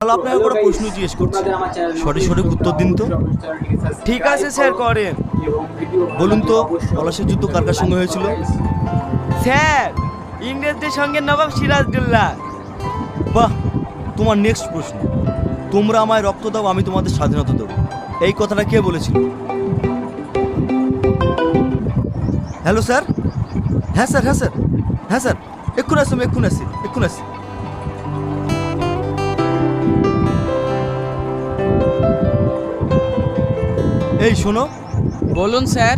তাহলে আপনাকে একটা প্রশ্ন জিজ্ঞেস করছি, সঠিক সঠিক উত্তর দিন তো। ঠিক আছে স্যার, করেন। বলুন তো, পলাশের যুদ্ধ কার কার সঙ্গে হয়েছিল? স্যার, ইংরেজদের সঙ্গে নবাব সিরাজদৌল্লা। বাহ, তোমার নেক্সট প্রশ্ন, তোমরা আমায় রক্ত দাও, আমি তোমাদের স্বাধীনতা দেবো, এই কথাটা কে বলেছিল? Hello sir. হ্যাঁ স্যার, হ্যাঁ স্যার, হ্যাঁ স্যার, এক্ষুনি আসি, আমি এক্ষুনি আসি, এক্ষুনি আসি। এই শোনো, বলুন স্যার।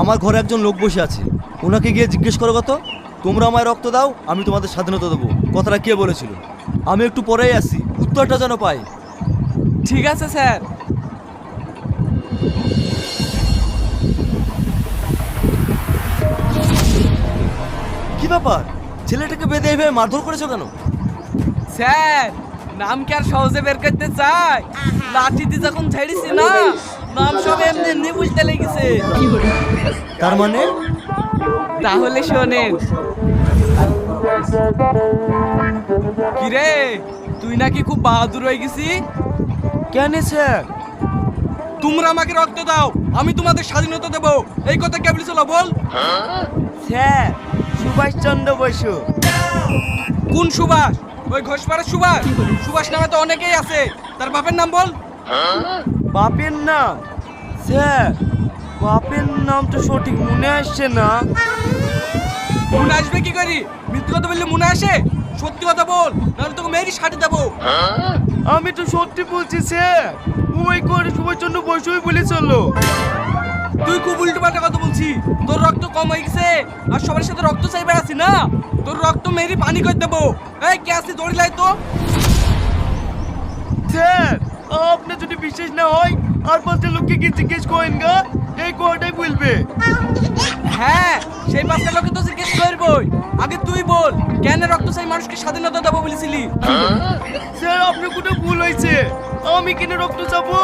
আমার ঘরে একজন লোক বসে আছে, ওনাকে গিয়ে জিজ্ঞেস করো কত, তোমরা আমায় রক্ত দাও, আমি তোমাদের স্বাধীনতা দেবো, কথাটা কে বলেছিল? আমি একটু পরেই আসি, উত্তরটা যেন পাই। ঠিক আছে স্যার। কি ব্যাপার, ছেলেটাকে বেঁধে এইভাবে মারধর করেছো কেন? স্যার, নাম কি আর সহজে বের করতে চাই? লাঠিতে যখন ছেড়েছি না, নাম সব এমনি এমনি বুঝতে লেগেছে। তার মানে? তাহলে শোনেন। কিরে, তুই নাকি খুব বাহাদুর হয়ে গেছি? কেন স্যার? তোমরা আমাকে রক্ত দাও, আমি তোমাদের স্বাধীনতা দেবো, এই কথা কে বলেছিল বল? স্যার, সুভাষচন্দ্র বসু। কোন সুভাষ? ওই ঘোষপাড়ার সুভাষ? সুভাষ নামে তো অনেকেই আছে, তার বাপের নাম বল। বাপের নাম? স্যার, বাপের নাম তো সঠিক মনে আসছে না। মনে আসবে কি করি? মিথ্যে কথা বললে মনে আসে? সত্যি কথা বল, নাহলে তোকে মেয়েরই সাথে দেবো। আমি তো সত্যি বলছি স্যার, ওই করে সুভাষচন্দ্র বসুই বলেছিল। তুই খুব উল্টো পাল্টা কথা বলছি। তোর রক্ত কম হয়ে গেছে আর সবার সাথে রক্ত চাই বেড়াচ্ছি না, তোর রক্ত মেরি পানি করে দেবো। এই কে আসছে দড়ি লাই তো। স্যার, আপনার যদি বিশ্বাস না হয় আর পাঁচটা লোককে কি জিজ্ঞেস করেন গা, এই কথাটাই বলবে। হ্যাঁ, সেই পাঁচটা লোকে তো জিজ্ঞেস করবই। আগে তুই বল, কেন রক্ত চাই মানুষকে স্বাধীনতা দেবো বলেছিলি? স্যার, আপনার কোথাও ভুল হয়েছে, আমি কেন রক্ত চাবো?